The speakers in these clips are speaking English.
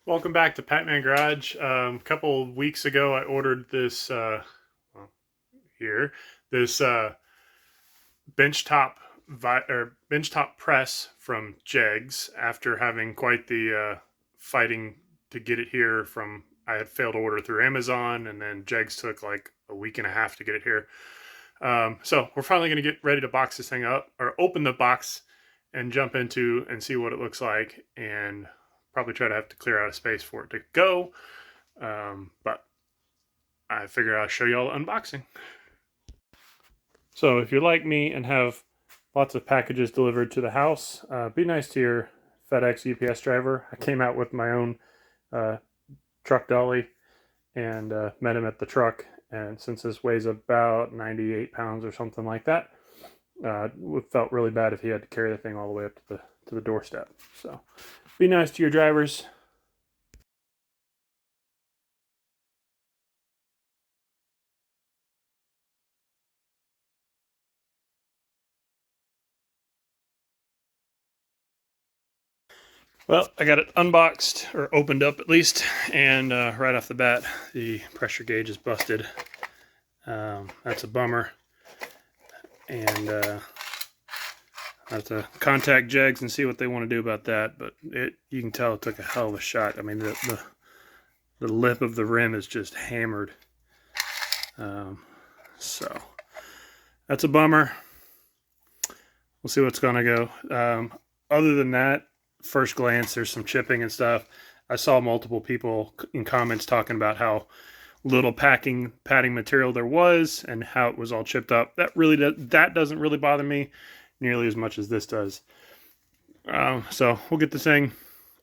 Welcome back to Pac-Man Garage. A couple of weeks ago, I ordered this well, here this benchtop benchtop press from Jegs. After having quite the fighting to get it here, from I had failed to order through Amazon, and then Jegs took like a week and a half to get it here. So we're finally going to get ready to box this thing up, or open the box and jump into and see what it looks like, and probably try to have to clear out a space for it to go. But I figure I'll show you all the unboxing. So if you're like me and have lots of packages delivered to the house, be nice to your FedEx UPS driver. I came out with my own truck dolly and met him at the truck. And since this weighs about 98 pounds or something like that, it felt really bad if he had to carry the thing all the way up to the doorstep. So be nice to your drivers. Well, I got it unboxed, or opened up at least, and right off the bat, the pressure gauge is busted. That's a bummer. And I have to contact Jegs and see what they want to do about that, but you can tell it took a hell of a shot. I mean, the lip of the rim is just hammered. So that's a bummer. We'll see what's going to go. Other than that, first glance, there's some chipping and stuff. I saw multiple people in comments talking about how little padding material there was and how it was all chipped up. That doesn't really bother me nearly as much as this does. So we'll get this thing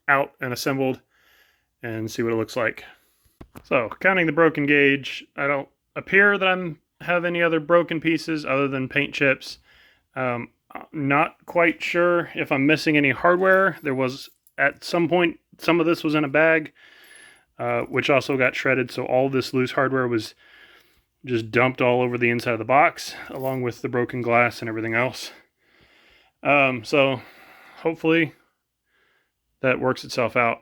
out and assembled and see what it looks like. So counting the broken gauge, I don't appear that I have any other broken pieces other than paint chips. Not quite sure if I'm missing any hardware. There was, at some point, some of this was in a bag, which also got shredded, so all this loose hardware was just dumped all over the inside of the box, along with the broken glass and everything else. So hopefully that works itself out.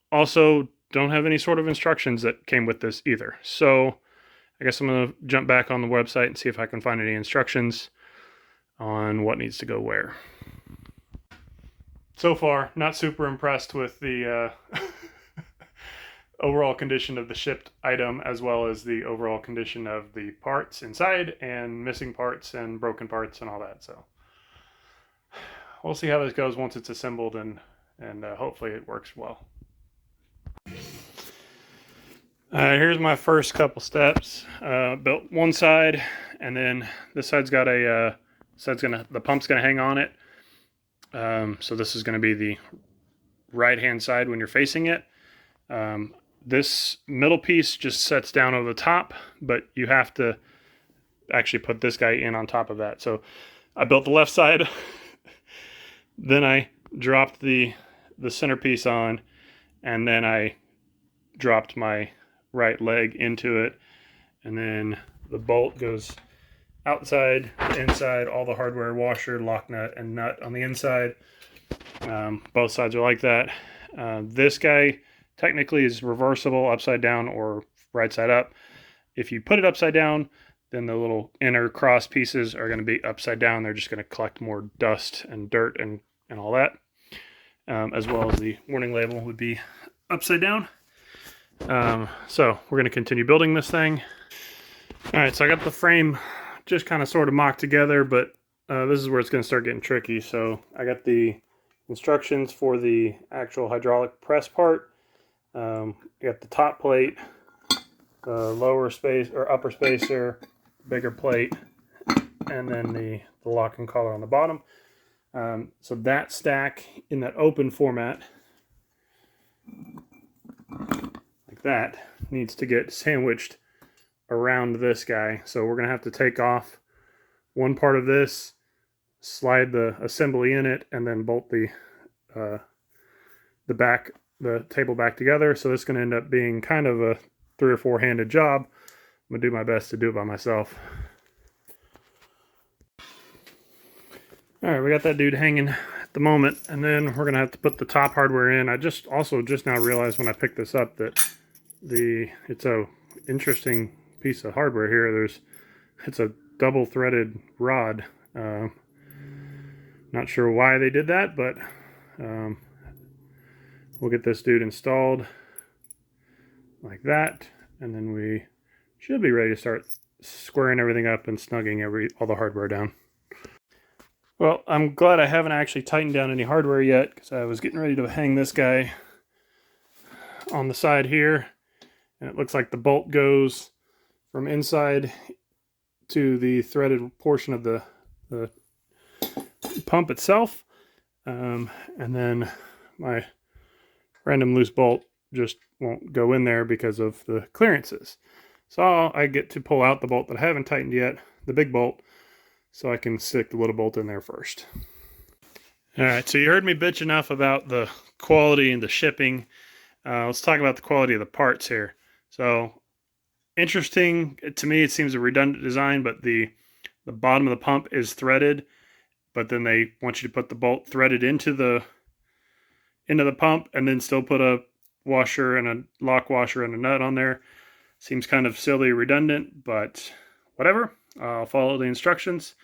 Also, don't have any sort of instructions that came with this either. So I guess I'm going to jump back on the website and see if I can find any instructions on what needs to go where. So far, not super impressed with the overall condition of the shipped item, as well as the overall condition of the parts inside, and missing parts and broken parts and all that. So we'll see how this goes once it's assembled, and hopefully it works well. Here's my first couple steps. Built one side, and then this side's got a the pump's gonna hang on it. So this is gonna be the right hand side when you're facing it. This middle piece just sets down over the top, but you have to actually put this guy in on top of that. So I built the left side, then I dropped the centerpiece on, and then I dropped my right leg into it, and then the bolt goes outside, inside, all the hardware, washer, lock nut, and nut on the inside. Both sides are like that. This guy technically is reversible, upside down or right side up. If you put it upside down, then the little inner cross pieces are going to be upside down. They're just going to collect more dust and dirt and all that. As well as the warning label would be upside down. So we're going to continue building this thing. All right, so I got the frame just kind of sort of mocked together, but this is where it's going to start getting tricky. So I got the instructions for the actual hydraulic press part. You got the top plate, the lower space or upper spacer, bigger plate, and then the locking collar on the bottom. So that stack in that open format, like that, needs to get sandwiched around this guy. So we're going to have to take off one part of this, slide the assembly in it, and then bolt the table back together. So this is going to end up being kind of a 3 or 4 handed job. I'm going to do my best to do it by myself. All right, we got that dude hanging at at the moment, and then we're gonna have to put the top hardware in. I just now realized when I picked this up that it's a interesting piece of hardware here. It's a double threaded rod. Not sure why they did that, but we'll get this dude installed like that, and then we should be ready to start squaring everything up and snugging all the hardware down. Well, I'm glad I haven't actually tightened down any hardware yet, because I was getting ready to hang this guy on the side here, and it looks like the bolt goes from inside to the threaded portion of the pump itself, and then my random loose bolt just won't go in there because of the clearances. So I get to pull out the bolt that I haven't tightened yet, the big bolt, so I can stick the little bolt in there first. Alright, so you heard me bitch enough about the quality and the shipping. Let's talk about the quality of the parts here. So, interesting, to me it seems a redundant design, but the bottom of the pump is threaded, but then they want you to put the bolt threaded into the pump and then still put a washer and a lock washer and a nut on there. Seems kind of silly, redundant, but whatever. I'll follow the instructions.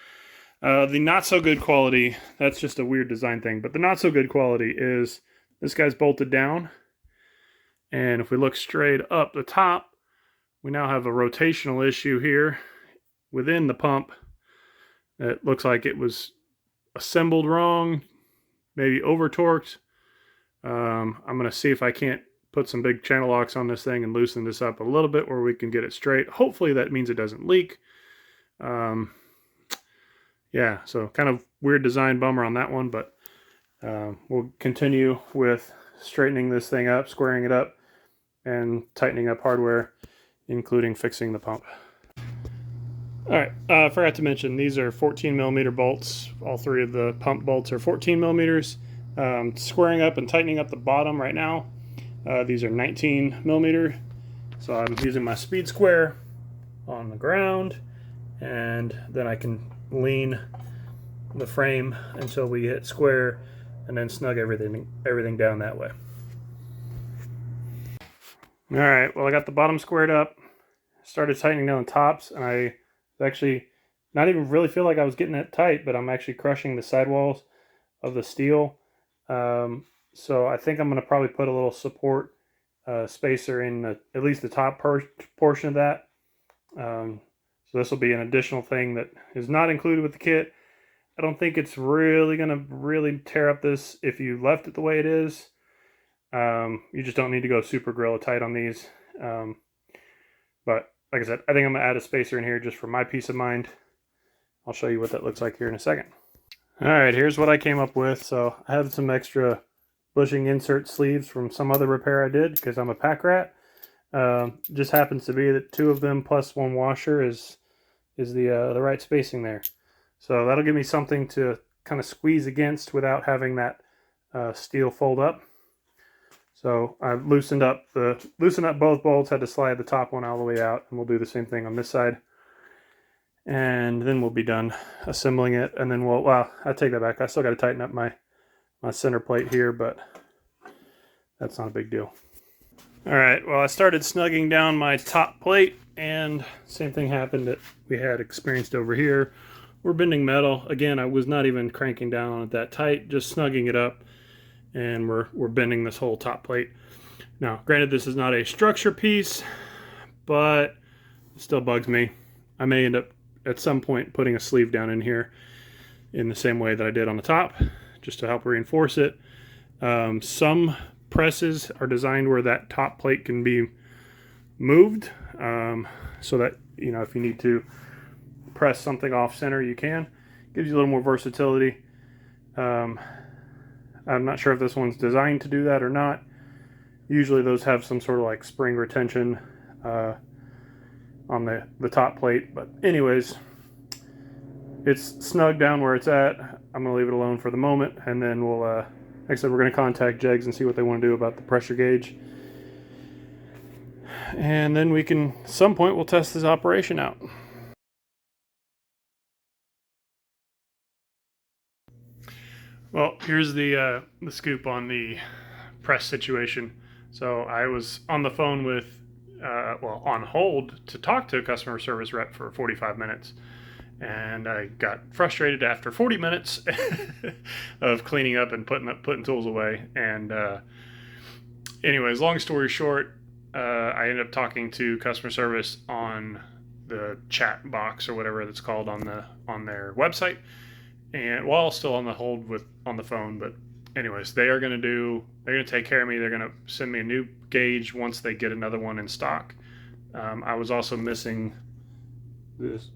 The not so good quality, that's just a weird design thing, but the not so good quality is this guy's bolted down, and if we look straight up the top, we now have a rotational issue here within the pump. It looks like it was assembled wrong, maybe over torqued. I'm going to see if I can't put some big channel locks on this thing and loosen this up a little bit where we can get it straight. Hopefully that means it doesn't leak. Yeah, so kind of weird design, bummer on that one, but we'll continue with straightening this thing up, squaring it up, and tightening up hardware, including fixing the pump. Alright, I forgot to mention, these are 14mm bolts. All three of the pump bolts are 14mm. Squaring up and tightening up the bottom right now, these are 19mm. So I'm using my speed square on the ground, and then I can lean the frame until we hit square, and then snug everything down that way. Alright, well I got the bottom squared up, started tightening down the tops, and I actually not even really feel like I was getting it tight, but I'm actually crushing the sidewalls of the steel. So I think I'm going to probably put a little support spacer in at least the top portion of that. So this will be an additional thing that is not included with the kit. I don't think it's really going to really tear up this if you left it the way it is. You just don't need to go super Gorilla tight on these. But like I said, I think I'm going to add a spacer in here just for my peace of mind. I'll show you what that looks like here in a second. Alright, here's what I came up with. So I have some extra bushing insert sleeves from some other repair I did because I'm a pack rat. Just happens to be that 2 of them plus 1 washer is the right spacing there. So that'll give me something to kind of squeeze against without having that steel fold up. So I've loosened up both bolts, had to slide the top one all the way out, and we'll do the same thing on this side. And then we'll be done assembling it, and then well, I take that back. I still got to tighten up my center plate here, but that's not a big deal. All right, well, I started snugging down my top plate, and same thing happened that we had experienced over here. We're bending metal. Again, I was not even cranking down on it that tight, just snugging it up, and we're bending this whole top plate. Now, granted, this is not a structure piece, but it still bugs me. I may end up at some point putting a sleeve down in here in the same way that I did on the top, just to help reinforce it. Some presses are designed where that top plate can be moved, so that, you know, if you need to press something off center, you can. Gives you a little more versatility. I'm not sure if this one's designed to do that or not. Usually those have some sort of like spring retention on the top plate, but anyways, it's snug down where it's at. I'm gonna leave it alone for the moment, and then we'll like I said, we're gonna contact Jegs and see what they want to do about the pressure gauge, and then we can at some point we'll test this operation out. Well, here's the scoop on the press situation. So I was on the phone with, well, on hold to talk to a customer service rep for 45 minutes. And I got frustrated after 40 minutes of cleaning up and putting tools away. And anyways, long story short, I ended up talking to customer service on the chat box or whatever that's called on their website, and while still on the hold with on the phone. But anyways, they're gonna take care of me. They're gonna send me a new gauge once they get another one in stock. I was also missing this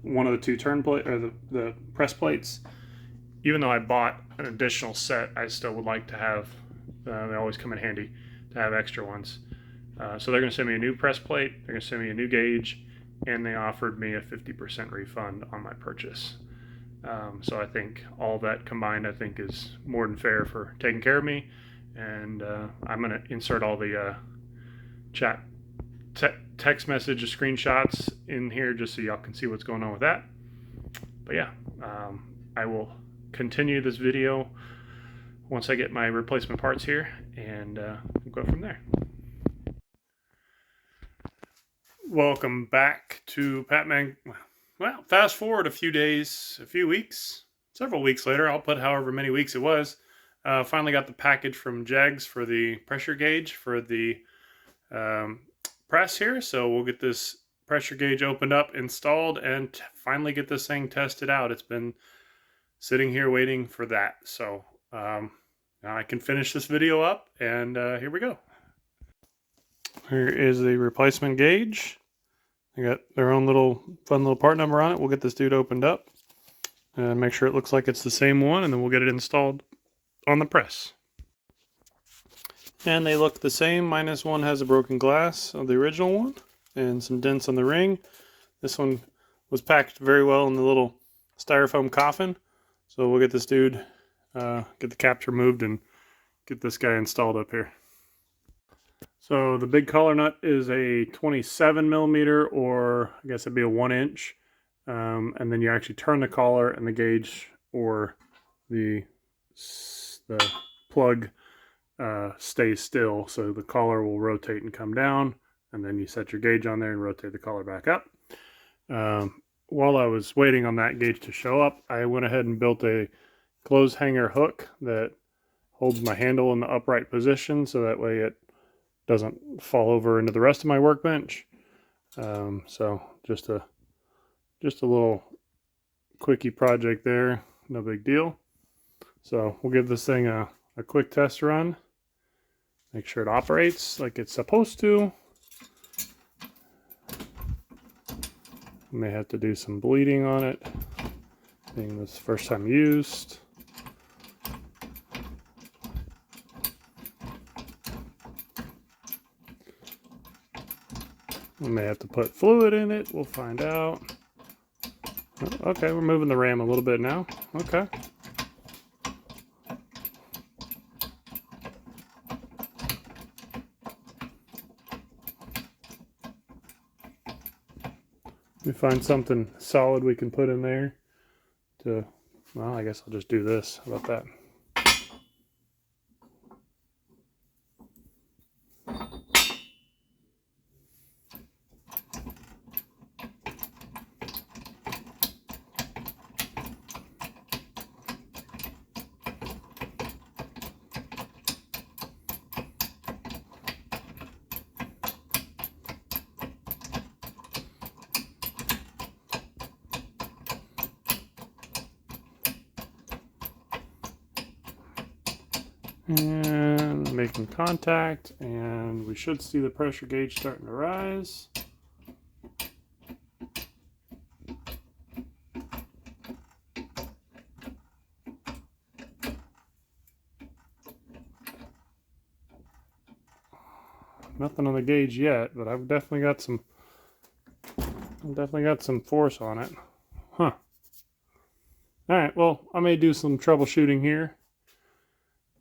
one of the two turn plate or the press plates. Even though I bought an additional set, I still would like to have. They always come in handy to have extra ones. So they're going to send me a new press plate. They're going to send me a new gauge, and they offered me a 50% refund on my purchase. So I think all that combined, I think, is more than fair for taking care of me. And I'm going to insert all the chat text message screenshots in here just so y'all can see what's going on with that. But yeah, I will continue this video once I get my replacement parts here, and we'll go from there. Welcome back to Patman. Well, fast forward a few days, a few weeks, several weeks later. I'll put however many weeks it was. Finally got the package from Jegs for the pressure gauge for the press here. So we'll get this pressure gauge opened up, installed, and finally get this thing tested out. It's been sitting here waiting for that. So now I can finish this video up, and here we go. Here is the replacement gauge. They got their own fun little part number on it. We'll get this dude opened up and make sure it looks like it's the same one, and then we'll get it installed on the press. And they look the same, minus one has a broken glass of the original one and some dents on the ring. This one was packed very well in the little styrofoam coffin. So we'll get this dude, get the caps removed and get this guy installed up here. So the big collar nut is a 27 millimeter, or I guess it'd be a 1-inch. And then you actually turn the collar and the gauge or the plug stays still. So the collar will rotate and come down, and then you set your gauge on there and rotate the collar back up. While I was waiting on that gauge to show up, I went ahead and built a clothes hanger hook that holds my handle in the upright position, so that way it doesn't fall over into the rest of my workbench. So just a little quickie project there, no big deal. So we'll give this thing a quick test run, make sure it operates like it's supposed to. May have to do some bleeding on it, being this first time used. We may have to put fluid in it, we'll find out. Okay, we're moving the ram a little bit now. Okay. We find something solid we can put in there to, well, I guess I'll just do this. How about that? And making contact, and we should see the pressure gauge starting to rise. Nothing on the gauge yet, but I've definitely got some force on it. Huh. All right, well, I may do some troubleshooting here,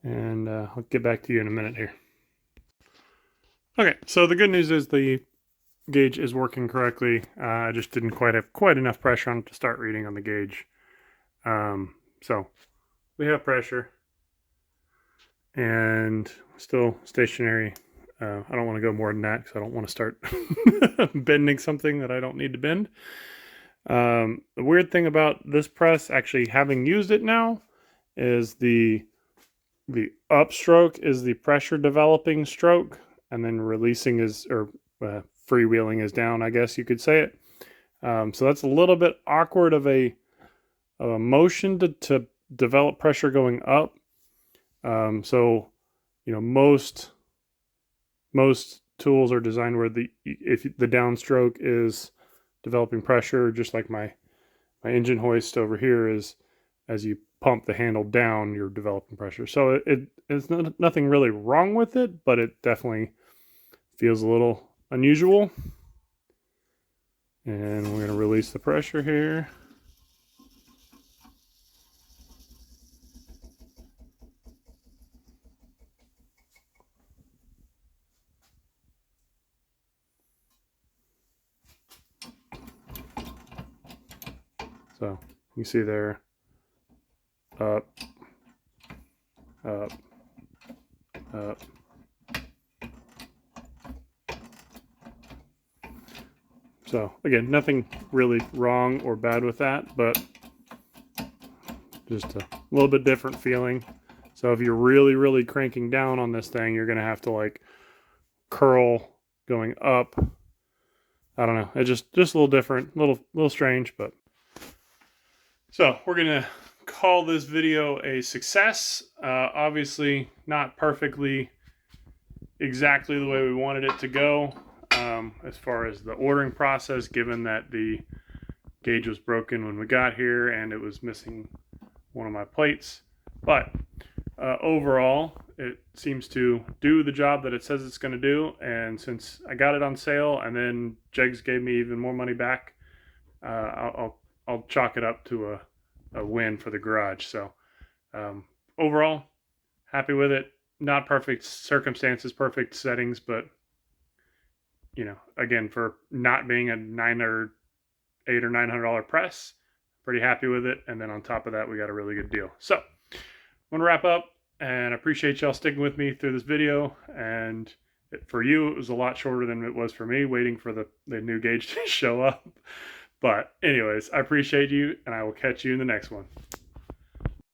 and I'll get back to you in a minute here. Okay, so the good news is the gauge is working correctly. I just didn't quite have enough pressure on it to start reading on the gauge. So we have pressure and still stationary. I don't want to go more than that because I don't want to start bending something that I don't need to bend. The weird thing about this press, actually having used it now, is the upstroke is the pressure developing stroke, and then releasing is, or freewheeling is down, I guess you could say it. So that's a little bit awkward of a motion to develop pressure going up. So, you know, most tools are designed where if the downstroke is developing pressure, just like my engine hoist over here is, as you pump the handle down, you're developing pressure. So it's nothing really wrong with it, but it definitely feels a little unusual. And we're going to release the pressure here. So you see there, up, up, up. So again, nothing really wrong or bad with that, but just a little bit different feeling. So if you're really, really cranking down on this thing, you're going to have to like curl going up. I don't know. It's just a little different, little strange, but. So we're going to call this video a success. Obviously not perfectly exactly the way we wanted it to go, as far as the ordering process, given that the gauge was broken when we got here and it was missing one of my plates. But overall, it seems to do the job that it says it's going to do. And since I got it on sale and then Jegs gave me even more money back, I'll chalk it up to a win for the garage. So overall, happy with it. Not perfect circumstances, perfect settings, but you know, again, for not being a $800 or $900 press, pretty happy with it. And then on top of that, we got a really good deal. So I'm gonna wrap up, and I appreciate y'all sticking with me through this video. And for you, it was a lot shorter than it was for me, waiting for the new gauge to show up. But anyways, I appreciate you, and I will catch you in the next one.